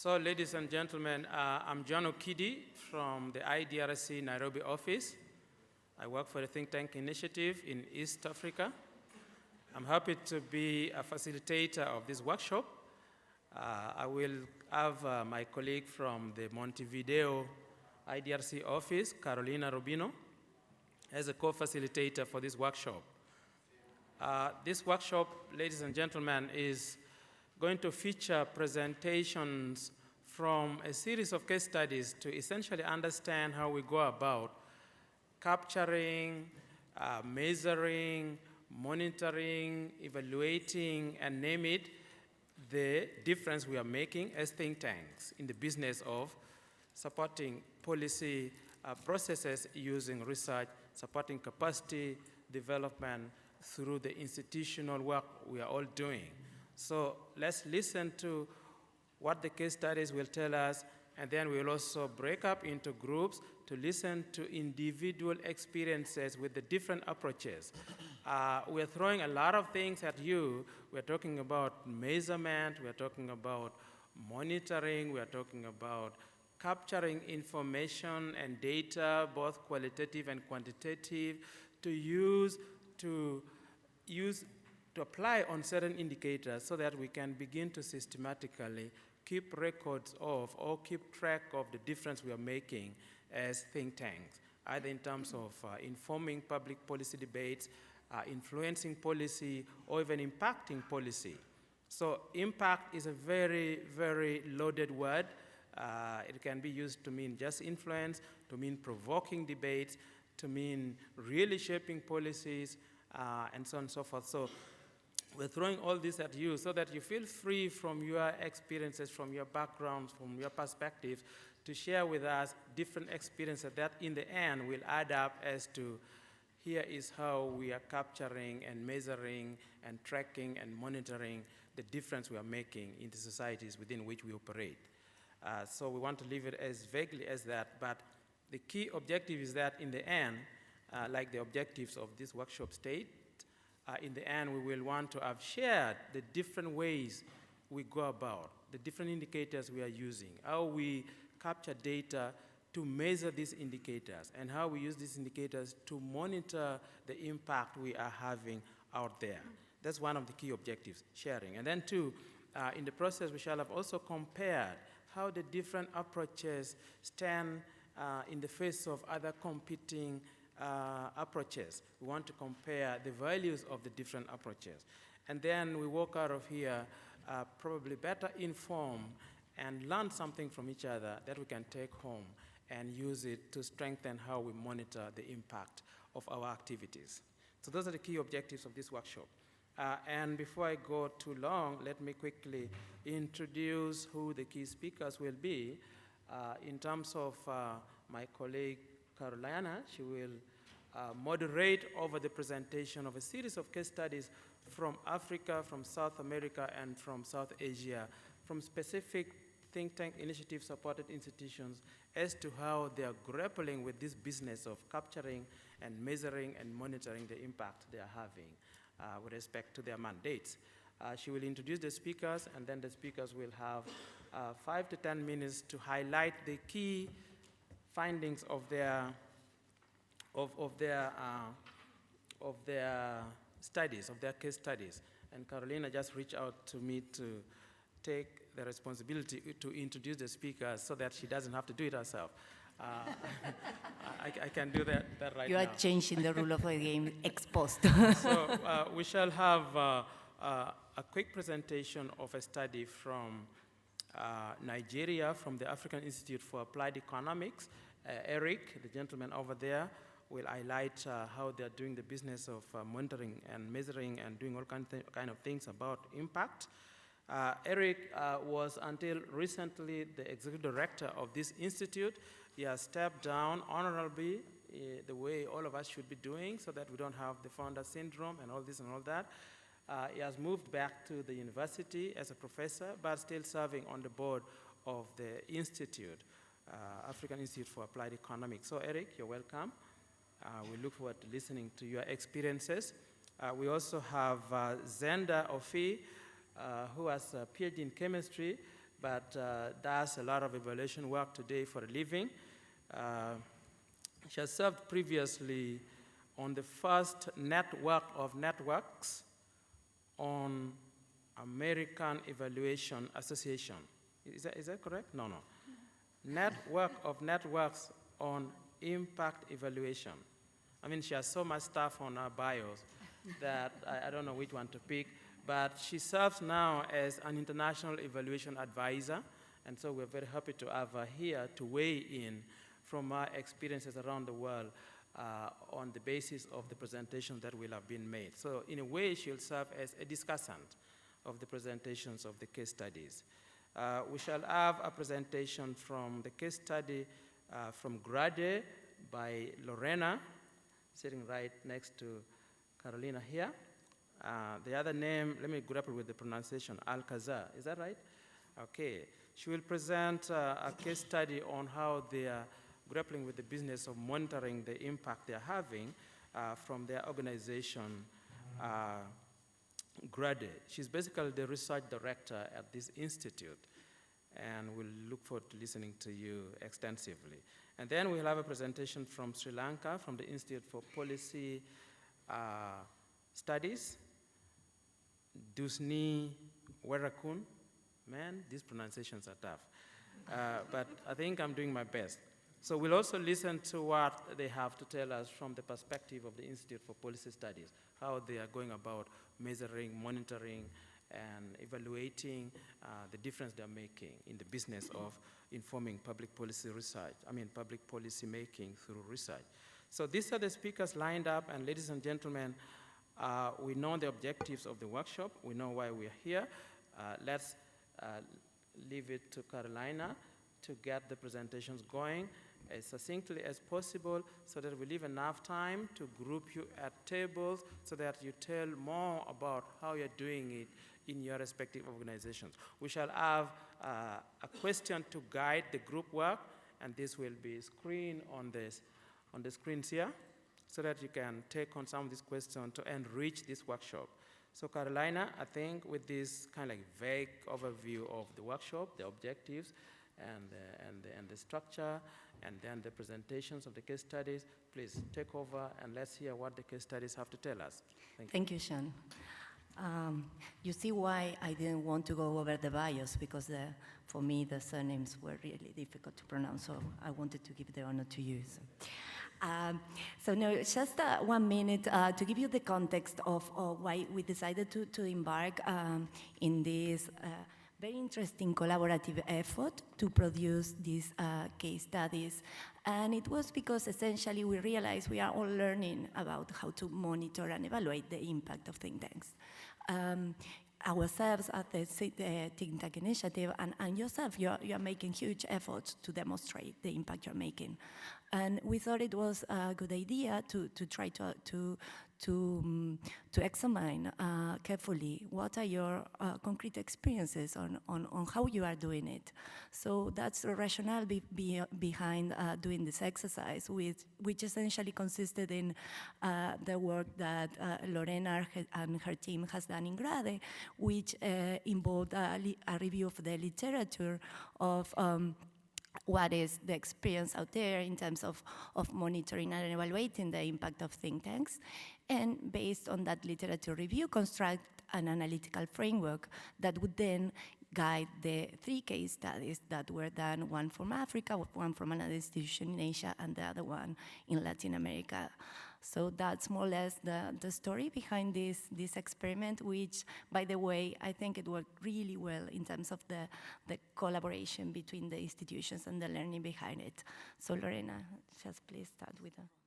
So, ladies and gentlemen, I'm John Okidi from the IDRC Nairobi office. I work for the think tank initiative in East Africa. I'm happy to be a facilitator of this workshop. I will have my colleague from the Montevideo IDRC office, Lorena Robino, as a co-facilitator for this workshop. This workshop, ladies and gentlemen, is going to feature presentations from a series of case studies to essentially understand how we go about capturing, measuring, monitoring, evaluating, and name it, the difference we are making as think tanks in the business of supporting policy processes using research, supporting capacity development through the institutional work we are all doing. So let's listen to what the case studies will tell us, and then we'll also break up into groups to listen to individual experiences with the different approaches. We're throwing a lot of things at you. We're talking about measurement, we're talking about monitoring, we're talking about capturing information and data, both qualitative and quantitative, to apply on certain indicators so that we can begin to systematically keep records of or keep track of the difference we are making as think tanks, either in terms of informing public policy debates, influencing policy, or even impacting policy. So impact is a very, very loaded word. It can be used to mean just influence, to mean provoking debates, to mean really shaping policies, and so on and so forth. So we're throwing all this at you so that you feel free from your experiences, from your backgrounds, from your perspectives, to share with us different experiences that in the end will add up as to here is how we are capturing and measuring and tracking and monitoring the difference we are making in the societies within which we operate. So we want to leave it as vaguely as that, but the key objective is that in the end, like the objectives of this workshop state, in the end we will want to have shared the different ways we go about, the different indicators we are using, how we capture data to measure these indicators, and how we use these indicators to monitor the impact we are having out there. That's one of the key objectives, sharing. And then two, in the process we shall have also compared how the different approaches stand in the face of other competing approaches. We want to compare the values of the different approaches. And then we walk out of here probably better informed and learn something from each other that we can take home and use it to strengthen how we monitor the impact of our activities. So those are the key objectives of this workshop. And before I go too long, let me quickly introduce who the key speakers will be. In terms of my colleague, Carolina, she will moderate over the presentation of a series of case studies from Africa, from South America, and from South Asia, from specific think tank initiative-supported institutions as to how they are grappling with this business of capturing and measuring and monitoring the impact they are having with respect to their mandates. She will introduce the speakers, and then the speakers will have 5 to 10 minutes to highlight the key findings of their studies, of their case studies. And Carolina just reached out to me to take the responsibility to introduce the speakers so that she doesn't have to do it herself. I can do that right now. You are changing the rule of the game ex post. So we shall have a quick presentation of a study from Nigeria, from the African Institute for Applied Economics. Eric, the gentleman over there, will highlight how they're doing the business of monitoring and measuring and doing all kind of things about impact. Eric was until recently the executive director of this institute. He has stepped down honorably, the way all of us should be doing, so that we don't have the founder syndrome and all this and all that. He has moved back to the university as a professor, but still serving on the board of the institute, African Institute for Applied Economics. So Eric, you're welcome. We look forward to listening to your experiences. We also have Zenda Ofir, who has a PhD in chemistry, but does a lot of evaluation work today for a living. She has served previously on the first network of networks on American Evaluation Association. Is that correct? No. Network of networks on impact evaluation. I mean, she has so much stuff on her bios that I don't know which one to pick, but she serves now as an international evaluation advisor, and so we're very happy to have her here to weigh in from her experiences around the world on the basis of the presentation that will have been made. So in a way, she'll serve as a discussant of the presentations of the case studies. We shall have a presentation from the case study from Grade by Lorena, sitting right next to Carolina here. The other name, let me grapple with the pronunciation, Alcázar, is that right? Okay, she will present a case study on how they are grappling with the business of monitoring the impact they're having from their organization, Grade. She's basically the research director at this institute, and we'll look forward to listening to you extensively. And then we'll have a presentation from Sri Lanka, from the Institute for Policy Studies, Dusni Werakun. Man, these pronunciations are tough. But I think I'm doing my best. So we'll also listen to what they have to tell us from the perspective of the Institute for Policy Studies, how they are going about measuring, monitoring, and evaluating the difference they're making in the business of informing public policy research, public policy making through research. So these are the speakers lined up, and ladies and gentlemen, we know the objectives of the workshop, we know why we're here. Let's leave it to Carolina to get the presentations going as succinctly as possible so that we leave enough time to group you at tables so that you tell more about how you're doing it in your respective organizations. We shall have a question to guide the group work, and this will be screened on the screens here so that you can take on some of these questions to enrich this workshop. So Carolina, I think with this kind of like vague overview of the workshop, the objectives, and the structure, and then the presentations of the case studies, please take over and let's hear what the case studies have to tell us. Thank you, Sean. You see why I didn't want to go over the bios, because for me the surnames were really difficult to pronounce, so I wanted to give the honor to you. So no, just 1 minute to give you the context of why we decided to embark in this very interesting collaborative effort to produce these case studies. And it was because essentially we realized we are all learning about how to monitor and evaluate the impact of think tanks. Ourselves at the Think Tank Initiative, and yourself, you're making huge efforts to demonstrate the impact you're making. And we thought it was a good idea to try to examine carefully what are your concrete experiences on how you are doing it. So that's the rationale behind doing this exercise, which essentially consisted in the work that Lorena and her team has done in Grade, which involved a review of the literature of what is the experience out there in terms of monitoring and evaluating the impact of think tanks, and based on that literature review, construct an analytical framework that would then guide the 3 case studies that were done, one from Africa, one from another institution in Asia, and the other one in Latin America. So that's more or less the story behind this experiment, which, by the way, I think it worked really well in terms of the collaboration between the institutions and the learning behind it. So Lorena, just please start with that.